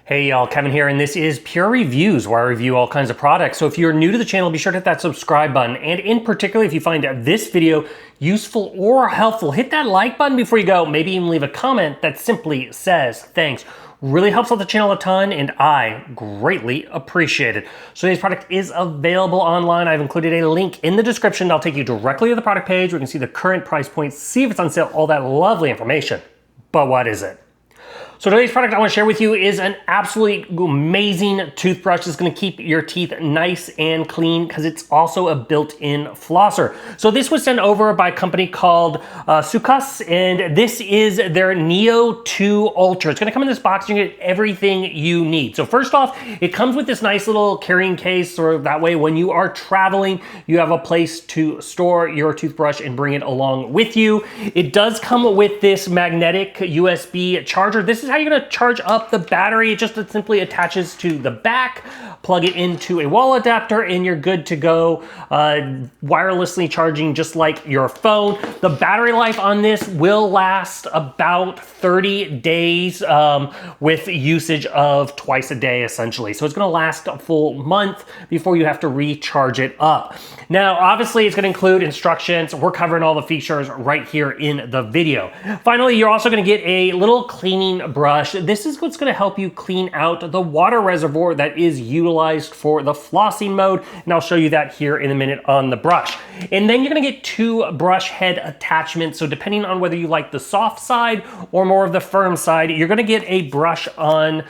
Hey y'all, Kevin here, and this is Pure Reviews, where I review all kinds of products. So if you're new to the channel, be sure to hit that subscribe button. And in particular, if you find this video useful or helpful, hit that like button before you go. Maybe even leave a comment that simply says thanks. Really helps out the channel a ton, and I greatly appreciate it. So today's product is available online. I've included a link in the description. I'll take you directly to the product page where you can see the current price point, see if it's on sale, all that lovely information. But what is it? So today's product I want to share with you is an absolutely amazing toothbrush. It's going to keep your teeth nice and clean because it's also a built-in flosser. So this was sent over by a company called Soocas, and this is their Neo 2 Ultra. It's going to come in this box. You get everything you need. So first off, it comes with this nice little carrying case, so that way when you are traveling, you have a place to store your toothbrush and bring it along with you. It does come with this magnetic USB charger. This is how you're gonna charge up the battery. It just simply attaches to the back, plug it into a wall adapter, and you're good to go. Wirelessly charging just like your phone. The battery life on this will last about 30 days with usage of twice a day, essentially. So it's gonna last a full month before you have to recharge it up. Now, obviously, it's gonna include instructions. We're covering all the features right here in the video. Finally, you're also gonna get a little cleaning brush. This is what's gonna help you clean out the water reservoir that is utilized for the flossing mode, and I'll show you that here in a minute on the brush. And then you're gonna get two brush head attachments, so depending on whether you like the soft side or more of the firm side, you're gonna get a brush on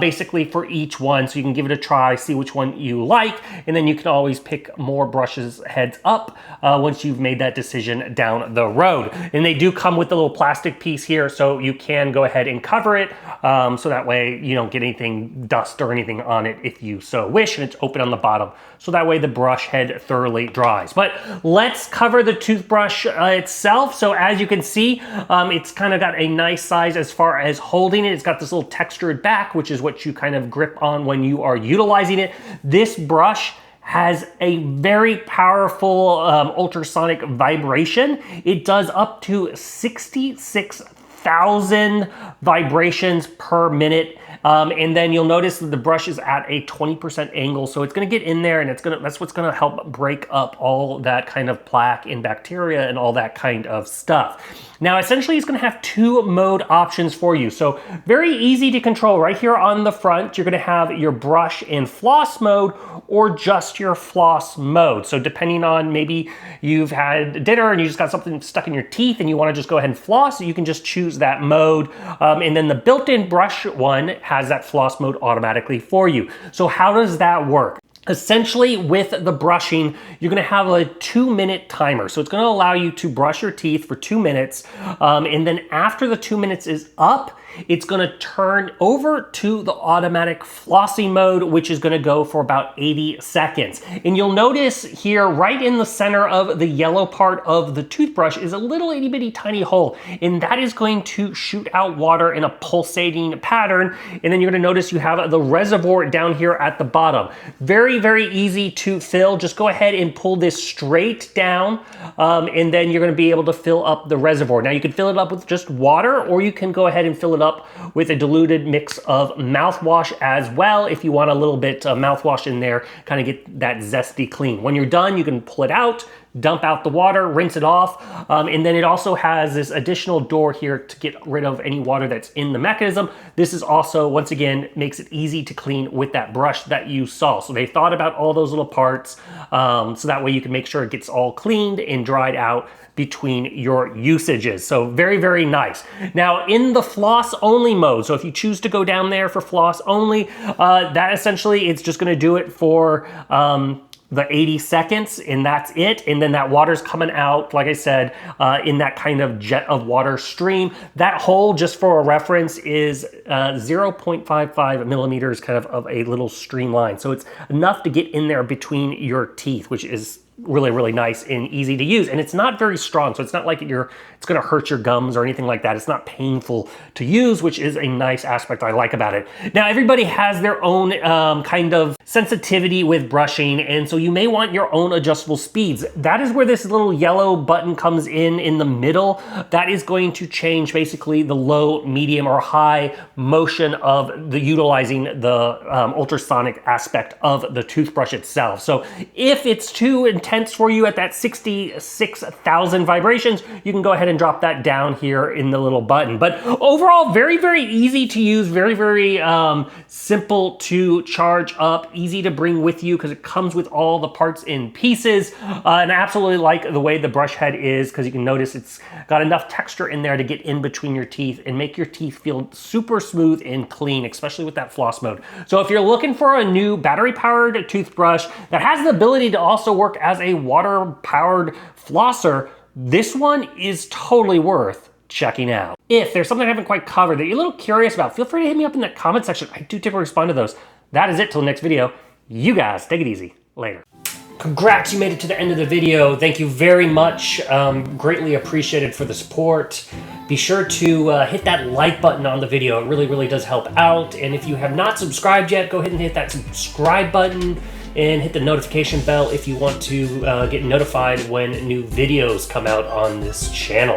basically for each one, so you can give it a try, see which one you like, and then you can always pick more brushes heads up once you've made that decision down the road. And they do come with a little plastic piece here, so you can go ahead and cover it, so that way you don't get anything, dust or anything on it if you so wish, and it's open on the bottom, so that way the brush head thoroughly dries. But let's cover the toothbrush itself. So as you can see, it's kind of got a nice size as far as holding it. It's got this little textured back, which is what you kind of grip on when you are utilizing it. This brush has a very powerful ultrasonic vibration. It does up to 66,000 vibrations per minute. And then you'll notice that the brush is at a 20% angle, so it's gonna get in there, and that's what's gonna help break up all that kind of plaque and bacteria and all that kind of stuff. Now, essentially, it's gonna have two mode options for you. So very easy to control. Right here on the front, you're gonna have your brush and floss mode, or just your floss mode. So depending on, maybe you've had dinner and you just got something stuck in your teeth and you wanna just go ahead and floss, you can just choose that mode. And then the built-in brush one has that floss mode automatically for you. So how does that work? Essentially, with the brushing, you're gonna have a 2-minute timer. So it's gonna allow you to brush your teeth for 2 minutes. And then after the 2 minutes is up, it's gonna turn over to the automatic flossing mode, which is gonna go for about 80 seconds. And you'll notice here, right in the center of the yellow part of the toothbrush is a little itty bitty tiny hole. And that is going to shoot out water in a pulsating pattern. And then you're gonna notice you have the reservoir down here at the bottom. Very, very easy to fill. Just go ahead and pull this straight down, and then you're gonna be able to fill up the reservoir. Now you can fill it up with just water, or you can go ahead and fill it up with a diluted mix of mouthwash as well, if you want a little bit of mouthwash in there, kind of get that zesty clean. When you're done, you can pull it out, dump out the water, rinse it off, and then it also has this additional door here to get rid of any water that's in the mechanism. This is also, once again, makes it easy to clean with that brush that you saw. So they thought about all those little parts, so that way you can make sure it gets all cleaned and dried out between your usages. So very, very nice. Now in the floss only mode, so if you choose to go down there for floss only, that essentially, it's just gonna do it for the 80 seconds, and that's it. And then that water's coming out, like I said, in that kind of jet of water stream. That hole, just for a reference, is 0.55 millimeters kind of a little streamline. So it's enough to get in there between your teeth, which is really, really nice and easy to use. And it's not very strong, so it's not like it's gonna hurt your gums or anything like that. It's not painful to use, which is a nice aspect I like about it. Now, everybody has their own kind of sensitivity with brushing, and so you may want your own adjustable speeds. That is where this little yellow button comes in the middle. That is going to change basically the low, medium, or high motion of utilizing the ultrasonic aspect of the toothbrush itself. So if it's too intense for you at that 66,000 vibrations, you can go ahead and drop that down here in the little button. But overall, very, very easy to use, very, very simple to charge up, easy to bring with you because it comes with all the parts in pieces. And I absolutely like the way the brush head is because you can notice it's got enough texture in there to get in between your teeth and make your teeth feel super smooth and clean, especially with that floss mode. So if you're looking for a new battery-powered toothbrush that has the ability to also work as a water-powered flosser, this one is totally worth checking out. If there's something I haven't quite covered that you're a little curious about, feel free to hit me up in the comment section. I do typically respond to those. That is it till the next video. You guys, take it easy. Later. Congrats, you made it to the end of the video. Thank you very much. Greatly appreciated for the support. Be sure to hit that like button on the video. It really, really does help out. And if you have not subscribed yet, go ahead and hit that subscribe button and hit the notification bell if you want to get notified when new videos come out on this channel.